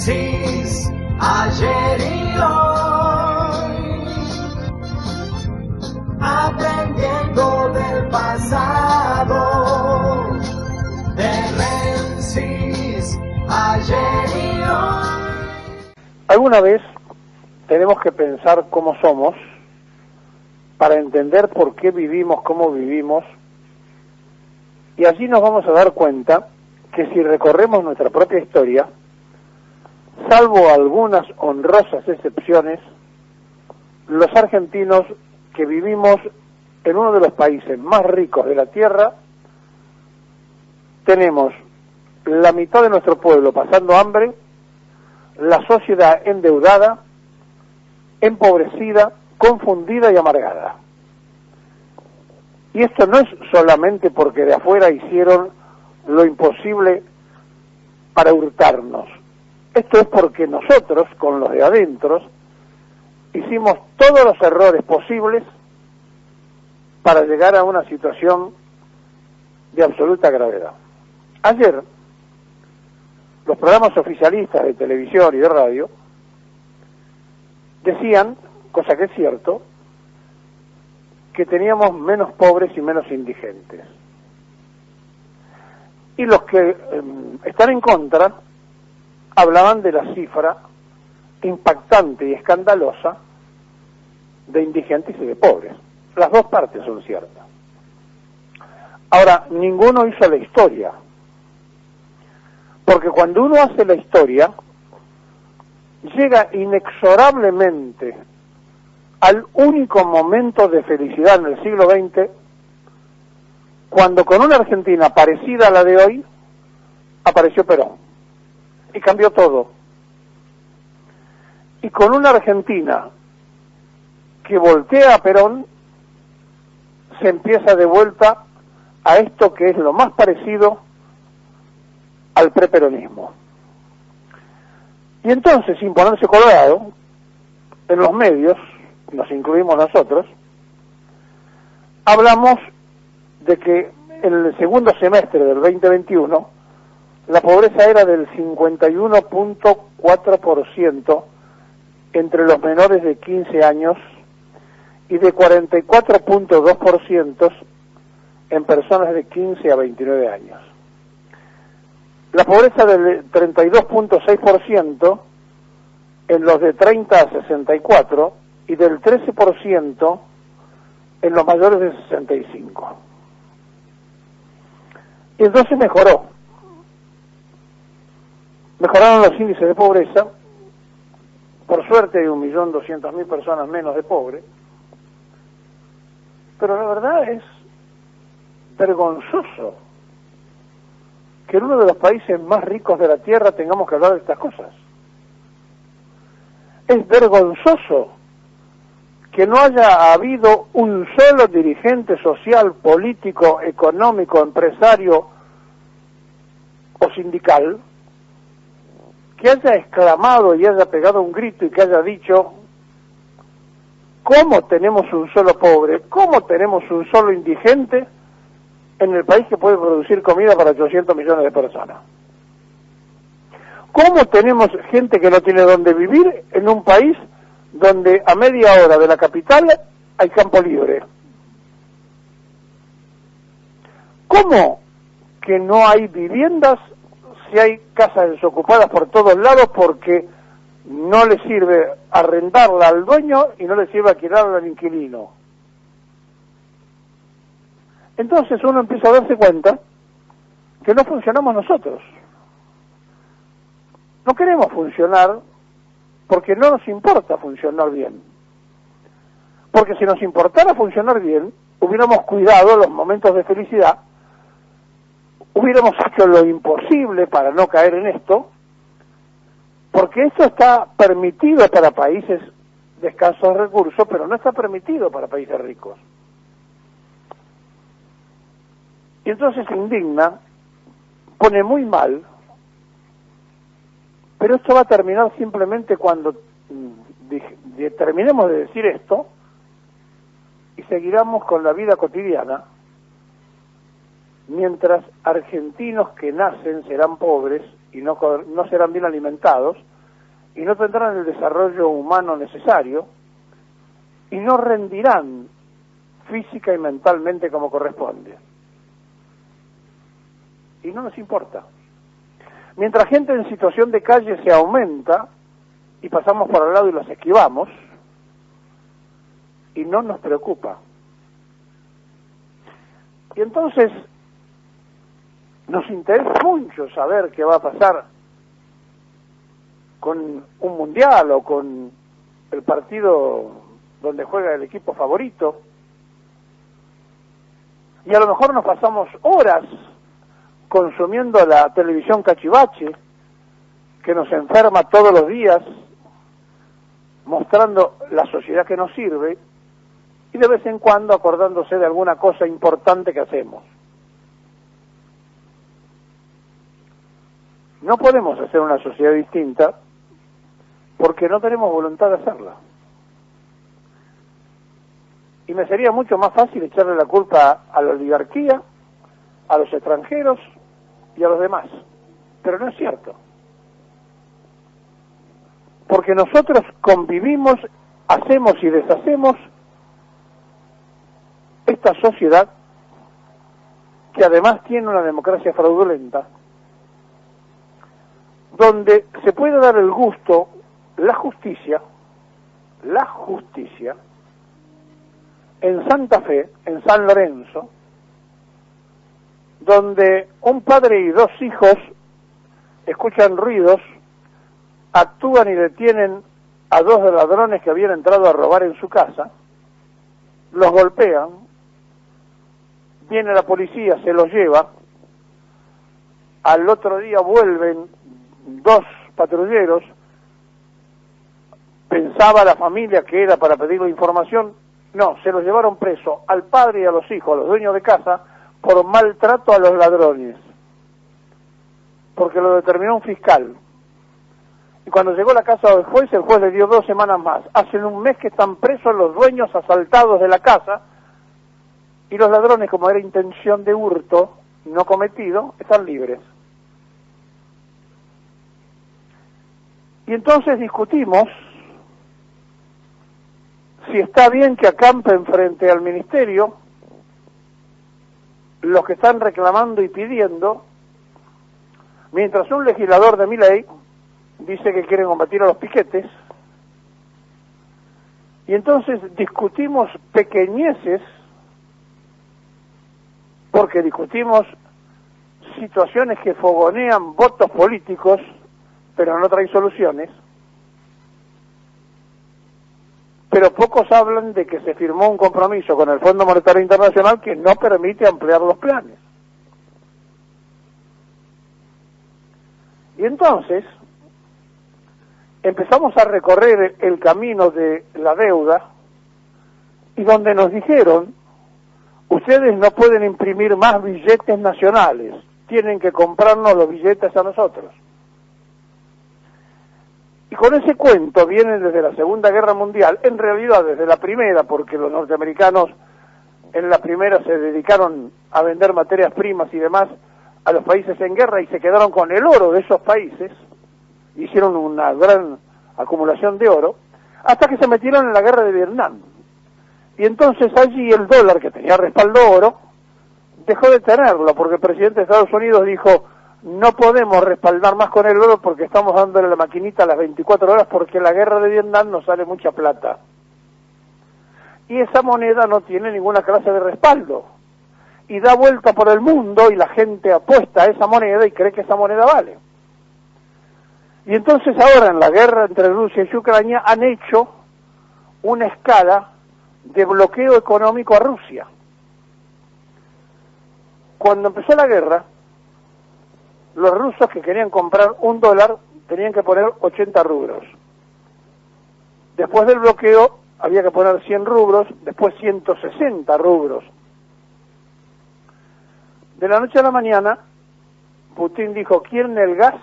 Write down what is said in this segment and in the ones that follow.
Génesis, ayer y hoy, aprendiendo del pasado. Génesis, ayer y hoy. Alguna vez tenemos que pensar cómo somos para entender por qué vivimos como vivimos, y allí nos vamos a dar cuenta que si recorremos nuestra propia historia, salvo algunas honrosas excepciones, los argentinos que vivimos en uno de los países más ricos de la tierra, tenemos la mitad de nuestro pueblo pasando hambre, la sociedad endeudada, empobrecida, confundida y amargada. Y esto no es solamente porque de afuera hicieron lo imposible para hurtarnos. Esto es porque nosotros, con los de adentro, hicimos todos los errores posibles para llegar a una situación de absoluta gravedad. Ayer, los programas oficialistas de televisión y de radio decían, cosa que es cierto, que teníamos menos pobres y menos indigentes. Y los que están en contra hablaban de la cifra impactante y escandalosa de indigentes y de pobres. Las dos partes son ciertas. Ahora, ninguno hizo la historia, porque cuando uno hace la historia, llega inexorablemente al único momento de felicidad en el siglo XX, cuando con una Argentina parecida a la de hoy, apareció Perón, y cambió todo. Y con una Argentina que voltea a Perón, se empieza de vuelta a esto que es lo más parecido al preperonismo. Y entonces, sin ponerse colorado, en los medios, nos incluimos nosotros, hablamos de que en el segundo semestre del 2021 la pobreza era del 51.4% entre los menores de 15 años y de 44.2% en personas de 15 a 29 años. La pobreza del 32.6% en los de 30 a 64 y del 13% en los mayores de 65. Y entonces mejoraron los índices de pobreza. Por suerte hay 1.200.000 personas menos de pobres, pero la verdad es vergonzoso que en uno de los países más ricos de la tierra tengamos que hablar de estas cosas. Es vergonzoso que no haya habido un solo dirigente social, político, económico, empresario o sindical que haya exclamado y haya pegado un grito y que haya dicho: ¿cómo tenemos un solo pobre? ¿Cómo tenemos un solo indigente en el país que puede producir comida para 800 millones de personas? ¿Cómo tenemos gente que no tiene dónde vivir en un país donde a media hora de la capital hay campo libre? ¿Cómo que no hay viviendas si hay casas desocupadas por todos lados porque no le sirve arrendarla al dueño y no le sirve alquilarla al inquilino? Entonces uno empieza a darse cuenta que no funcionamos nosotros. No queremos funcionar porque no nos importa funcionar bien. Porque si nos importara funcionar bien, hubiéramos cuidado los momentos de felicidad, hubiéramos hecho lo imposible para no caer en esto, porque esto está permitido para países de escasos recursos, pero no está permitido para países ricos. Y entonces se indigna, pone muy mal, pero esto va a terminar simplemente cuando terminemos de decir esto y seguiremos con la vida cotidiana, mientras argentinos que nacen serán pobres y no serán bien alimentados, y no tendrán el desarrollo humano necesario y no rendirán física y mentalmente como corresponde. Y no nos importa. Mientras gente en situación de calle se aumenta y pasamos por al lado y los esquivamos, y no nos preocupa. Y entonces nos interesa mucho saber qué va a pasar con un mundial o con el partido donde juega el equipo favorito, y a lo mejor nos pasamos horas consumiendo la televisión cachivache que nos enferma todos los días, mostrando la sociedad que nos sirve y de vez en cuando acordándose de alguna cosa importante que hacemos. No podemos hacer una sociedad distinta porque no tenemos voluntad de hacerla. Y me sería mucho más fácil echarle la culpa a la oligarquía, a los extranjeros y a los demás. Pero no es cierto. Porque nosotros convivimos, hacemos y deshacemos esta sociedad que además tiene una democracia fraudulenta, donde se puede dar el gusto, la justicia, en Santa Fe, en San Lorenzo, donde un padre y dos hijos escuchan ruidos, actúan y detienen a dos ladrones que habían entrado a robar en su casa, los golpean, viene la policía, se los lleva, al otro día vuelven dos patrulleros, pensaba la familia que era para pedirle información, no, se los llevaron preso al padre y a los hijos, a los dueños de casa, por maltrato a los ladrones, porque lo determinó un fiscal. Y cuando llegó a la casa del juez, el juez le dio 2 semanas más. Hace un mes que están presos los dueños asaltados de la casa, y los ladrones, como era intención de hurto no cometido, están libres. Y entonces discutimos si está bien que acampen frente al ministerio los que están reclamando y pidiendo, mientras un legislador de mi ley dice que quieren combatir a los piquetes, y entonces discutimos pequeñeces, porque discutimos situaciones que fogonean votos políticos, pero no traen soluciones, pero pocos hablan de que se firmó un compromiso con el Fondo Monetario Internacional que no permite ampliar los planes. Y entonces empezamos a recorrer el camino de la deuda, y donde nos dijeron: ustedes no pueden imprimir más billetes nacionales, tienen que comprarnos los billetes a nosotros. Y con ese cuento viene desde la Segunda Guerra Mundial, en realidad desde la Primera, porque los norteamericanos en la Primera se dedicaron a vender materias primas y demás a los países en guerra y se quedaron con el oro de esos países, hicieron una gran acumulación de oro, hasta que se metieron en la guerra de Vietnam. Y entonces allí el dólar, que tenía respaldo oro, dejó de tenerlo, porque el presidente de Estados Unidos dijo: no podemos respaldar más con el oro porque estamos dándole la maquinita a las 24 horas porque la guerra de Vietnam nos sale mucha plata. Y esa moneda no tiene ninguna clase de respaldo. Y da vuelta por el mundo y la gente apuesta a esa moneda y cree que esa moneda vale. Y entonces ahora en la guerra entre Rusia y Ucrania han hecho una escala de bloqueo económico a Rusia. Cuando empezó la guerra, los rusos que querían comprar $1 tenían que poner 80 rublos. Después del bloqueo había que poner 100 rublos, después 160 rublos. De la noche a la mañana, Putin dijo: ¿quieren el gas?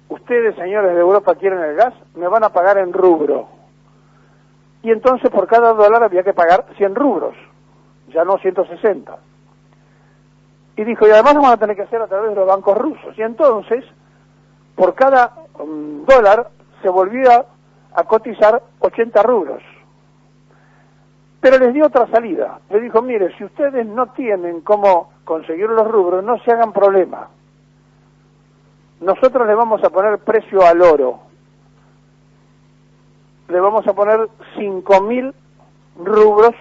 Ustedes, señores de Europa, quieren el gas, me van a pagar en rublo. Y entonces por cada dólar había que pagar 100 rublos, ya no 160. Y dijo: y además lo van a tener que hacer a través de los bancos rusos. Y entonces, por cada dólar se volvía a cotizar 80 rublos. Pero les dio otra salida. Le dijo, mire, si ustedes no tienen cómo conseguir los rubros, no se hagan problema. Nosotros le vamos a poner precio al oro. Le vamos a poner 5.000 rublos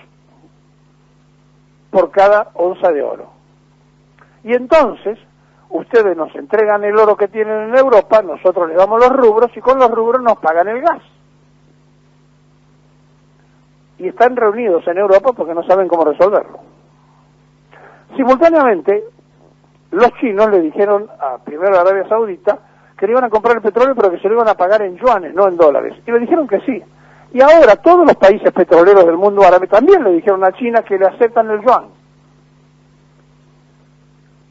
por cada onza de oro. Y entonces, ustedes nos entregan el oro que tienen en Europa, nosotros les damos los rubros y con los rubros nos pagan el gas. Y están reunidos en Europa porque no saben cómo resolverlo. Simultáneamente, los chinos le dijeron primero a Arabia Saudita que le iban a comprar el petróleo pero que se lo iban a pagar en yuanes, no en dólares. Y le dijeron que sí. Y ahora todos los países petroleros del mundo árabe también le dijeron a China que le aceptan el yuan.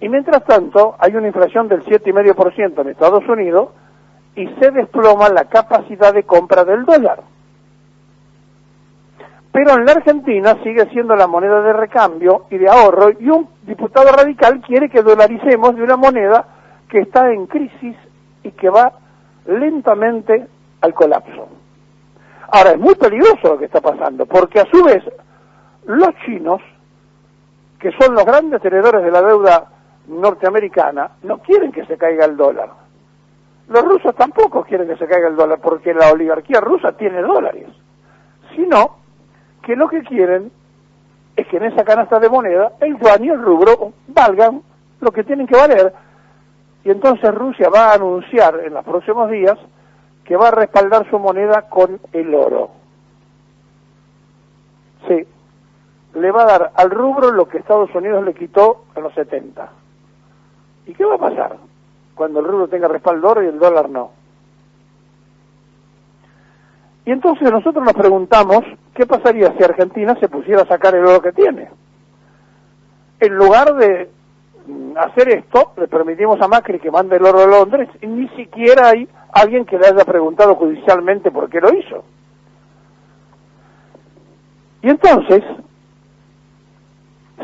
Y mientras tanto, hay una inflación del 7,5% en Estados Unidos y se desploma la capacidad de compra del dólar. Pero en la Argentina sigue siendo la moneda de recambio y de ahorro, y un diputado radical quiere que dolaricemos de una moneda que está en crisis y que va lentamente al colapso. Ahora, es muy peligroso lo que está pasando, porque a su vez, los chinos, que son los grandes tenedores de la deuda norteamericana, no quieren que se caiga el dólar. Los rusos tampoco quieren que se caiga el dólar, porque la oligarquía rusa tiene dólares. Sino que lo que quieren es que en esa canasta de moneda el yuan y el rubro valgan lo que tienen que valer. Y entonces Rusia va a anunciar en los próximos días que va a respaldar su moneda con el oro. Sí, le va a dar al rubro lo que Estados Unidos le quitó en los 70. ¿Y qué va a pasar cuando el rubro tenga respaldo oro y el dólar no? Y entonces nosotros nos preguntamos, ¿qué pasaría si Argentina se pusiera a sacar el oro que tiene? En lugar de hacer esto, le permitimos a Macri que mande el oro a Londres y ni siquiera hay alguien que le haya preguntado judicialmente por qué lo hizo. Y entonces,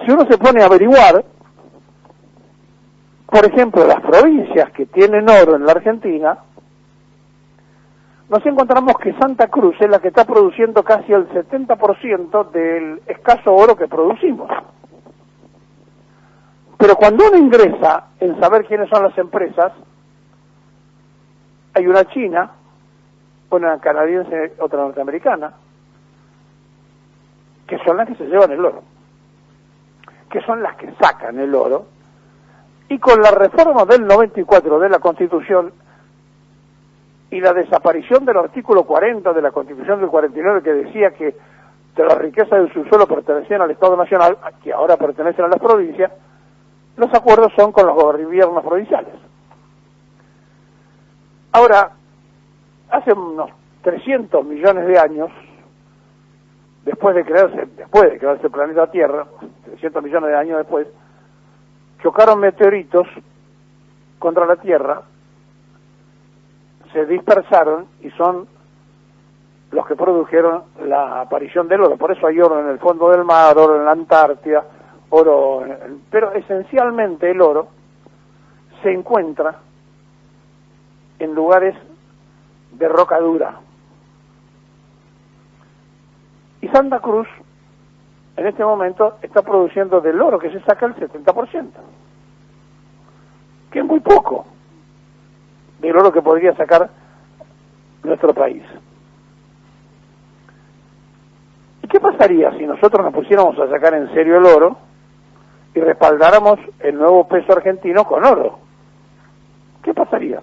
si uno se pone a averiguar, por ejemplo, las provincias que tienen oro en la Argentina, nos encontramos que Santa Cruz es la que está produciendo casi el 70% del escaso oro que producimos. Pero cuando uno ingresa en saber quiénes son las empresas, hay una china, una canadiense, otra norteamericana, que son las que se llevan el oro, que son las que sacan el oro, y con la reforma del 94 de la Constitución y la desaparición del artículo 40 de la Constitución del 49 que decía que de las riquezas del subsuelo pertenecían al Estado Nacional, que ahora pertenecen a las provincias, los acuerdos son con los gobiernos provinciales. Ahora, hace unos 300 millones de años, después de crearse el planeta Tierra, 300 millones de años después, chocaron meteoritos contra la Tierra, se dispersaron y son los que produjeron la aparición del oro. Por eso hay oro en el fondo del mar, oro en la Antártida, pero esencialmente el oro se encuentra en lugares de roca dura. Y Santa Cruz en este momento está produciendo del oro que se saca el 70%, que es muy poco del oro que podría sacar nuestro país. ¿Y qué pasaría si nosotros nos pusiéramos a sacar en serio el oro y respaldáramos el nuevo peso argentino con oro? ¿Qué pasaría?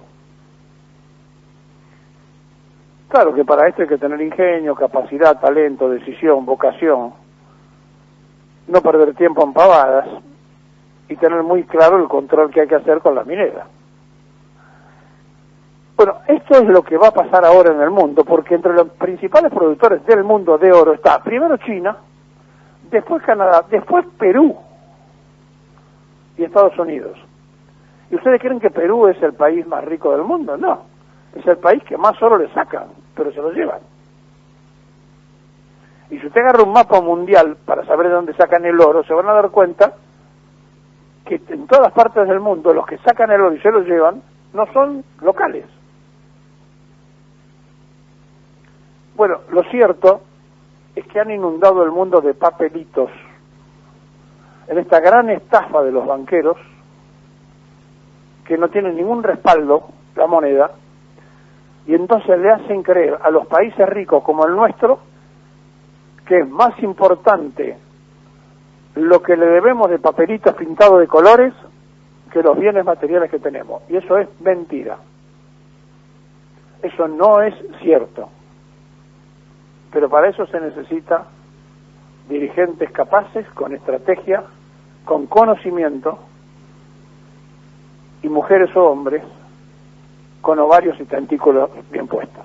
Claro que para esto hay que tener ingenio, capacidad, talento, decisión, vocación, no perder tiempo en pavadas y tener muy claro el control que hay que hacer con la minera. Bueno, esto es lo que va a pasar ahora en el mundo, porque entre los principales productores del mundo de oro está primero China, después Canadá, después Perú y Estados Unidos. ¿Y ustedes creen que Perú es el país más rico del mundo? No, es el país que más oro le sacan, pero se lo llevan. Y si usted agarra un mapa mundial para saber de dónde sacan el oro, se van a dar cuenta que en todas partes del mundo los que sacan el oro y se lo llevan no son locales, Bueno, lo cierto es que han inundado el mundo de papelitos en esta gran estafa de los banqueros que no tienen ningún respaldo, la moneda, y entonces le hacen creer a los países ricos como el nuestro que es más importante lo que le debemos de papelitos pintados de colores que los bienes materiales que tenemos. Y eso es mentira. Eso no es cierto. Pero para eso se necesita dirigentes capaces, con estrategia, con conocimiento, y mujeres o hombres con ovarios y tentículos bien puestos.